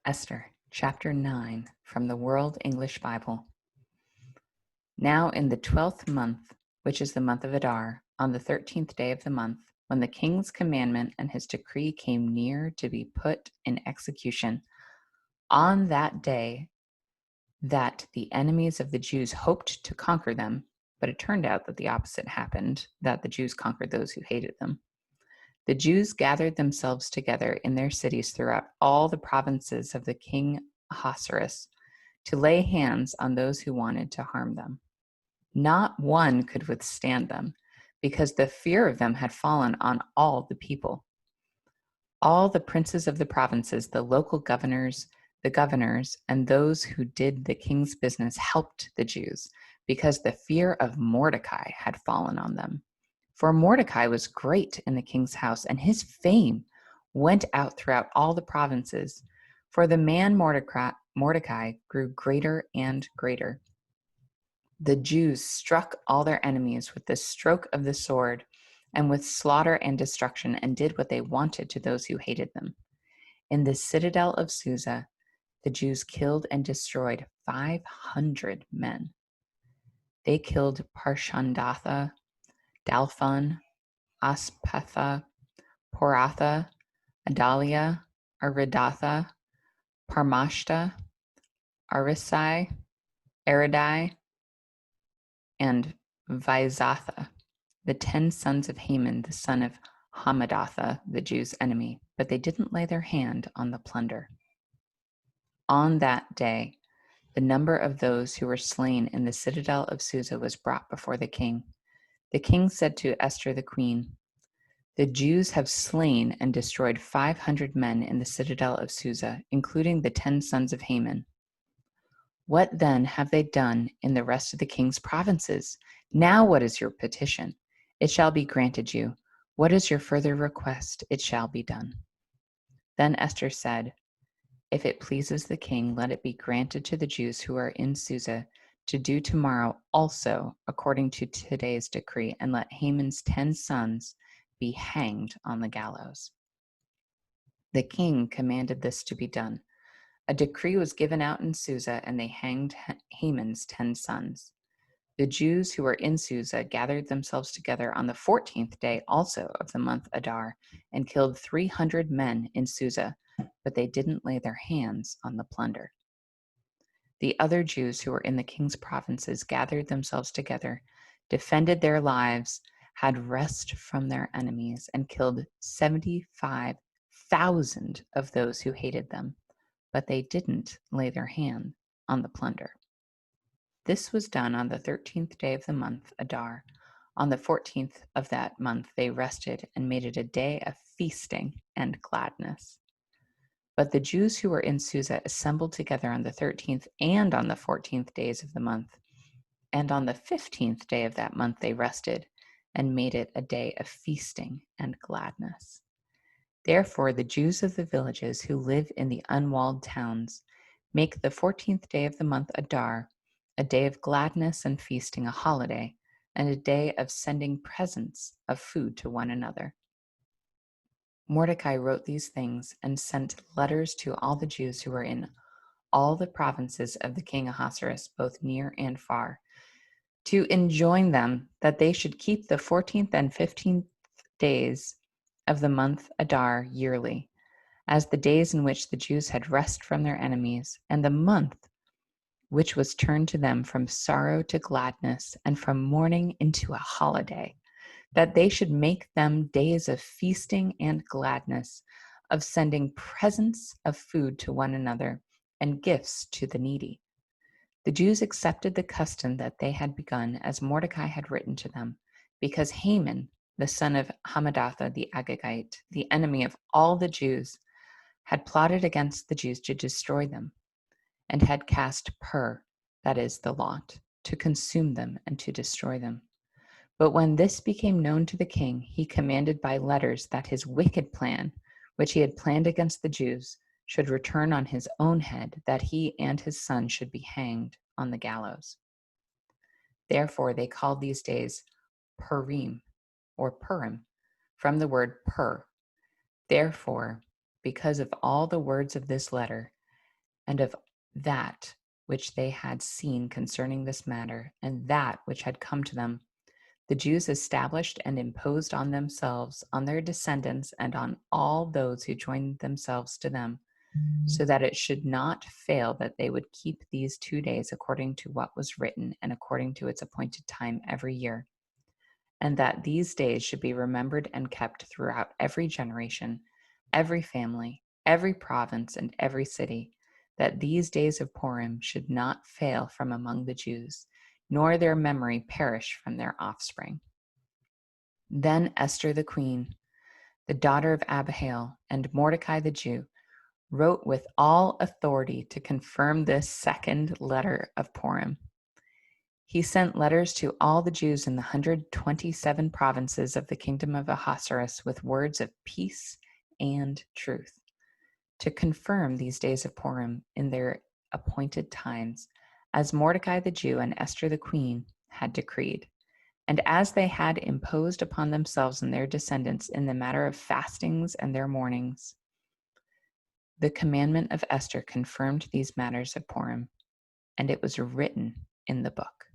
Esther, chapter 9, from the World English Bible. Now in the 12th month, which is the month of Adar, on the 13th day of the month, when the king's commandment and his decree came near to be put in execution, on that day that the enemies of the Jews hoped to conquer them, but it turned out that the opposite happened, that the Jews conquered those who hated them. The Jews gathered themselves together in their cities throughout all the provinces of the king Ahasuerus to lay hands on those who wanted to harm them. Not one could withstand them, because the fear of them had fallen on all the people. All the princes of the provinces, the local governors, and those who did the king's business helped the Jews, because the fear of Mordecai had fallen on them. For Mordecai was great in the king's house, and his fame went out throughout all the provinces. For the man Mordecai grew greater and greater. The Jews struck all their enemies with the stroke of the sword and with slaughter and destruction, and did what they wanted to those who hated them. In the citadel of Susa, the Jews killed and destroyed 500 men. They killed Parshandatha, Dalphon, Aspatha, Poratha, Adalia, Aridatha, Parmashta, Arisai, Aridai, and Vaizatha, the 10 sons of Haman, the son of Hamadatha, the Jews' enemy, but they didn't lay their hand on the plunder. On that day, the number of those who were slain in the citadel of Susa was brought before the king. The king said to Esther the queen, "The Jews have slain and destroyed 500 men in the citadel of Susa, including the 10 sons of Haman. What then have they done in the rest of the king's provinces? Now what is your petition? It shall be granted you. What is your further request? It shall be done." Then Esther said, "If it pleases the king, let it be granted to the Jews who are in Susa to do tomorrow also according to today's decree, and let Haman's 10 sons be hanged on the gallows." The king commanded this to be done. A decree was given out in Susa, and they hanged Haman's 10 sons. The Jews who were in Susa gathered themselves together on the 14th day also of the month Adar, and killed 300 men in Susa, but they didn't lay their hands on the plunder. The other Jews who were in the king's provinces gathered themselves together, defended their lives, had rest from their enemies, and killed 75,000 of those who hated them, but they didn't lay their hand on the plunder. This was done on the 13th day of the month Adar. On the 14th of that month they rested and made it a day of feasting and gladness. But the Jews who were in Susa assembled together on the 13th and on the 14th days of the month. And on the 15th day of that month they rested and made it a day of feasting and gladness. Therefore, the Jews of the villages who live in the unwalled towns make the 14th day of the month Adar a day of gladness and feasting, a holiday, and a day of sending presents of food to one another. Mordecai wrote these things and sent letters to all the Jews who were in all the provinces of the king Ahasuerus, both near and far, to enjoin them that they should keep the 14th and 15th days of the month Adar yearly, as the days in which the Jews had rest from their enemies, and the month which was turned to them from sorrow to gladness, and from mourning into a holiday, that they should make them days of feasting and gladness, of sending presents of food to one another, and gifts to the needy. The Jews accepted the custom that they had begun, as Mordecai had written to them, because Haman, the son of Hamadatha the Agagite, the enemy of all the Jews, had plotted against the Jews to destroy them, and had cast pur, that is, the lot, to consume them and to destroy them. But when this became known to the king, he commanded by letters that his wicked plan, which he had planned against the Jews, should return on his own head, that he and his son should be hanged on the gallows. Therefore they called these days Purim, or Purim, from the word pur. Therefore, because of all the words of this letter, and of that which they had seen concerning this matter, and that which had come to them, the Jews established and imposed on themselves, on their descendants, and on all those who joined themselves to them, so that it should not fail that they would keep these 2 days according to what was written and according to its appointed time every year, and that these days should be remembered and kept throughout every generation, every family, every province, and every city, that these days of Purim should not fail from among the Jews, nor their memory perish from their offspring. Then Esther the queen, the daughter of Abihail, and Mordecai the Jew, wrote with all authority to confirm this second letter of Purim. He sent letters to all the Jews in the 127 provinces of the kingdom of Ahasuerus with words of peace and truth, to confirm these days of Purim in their appointed times, as Mordecai the Jew and Esther the queen had decreed, and as they had imposed upon themselves and their descendants in the matter of fastings and their mournings. The commandment of Esther confirmed these matters of Purim, and it was written in the book.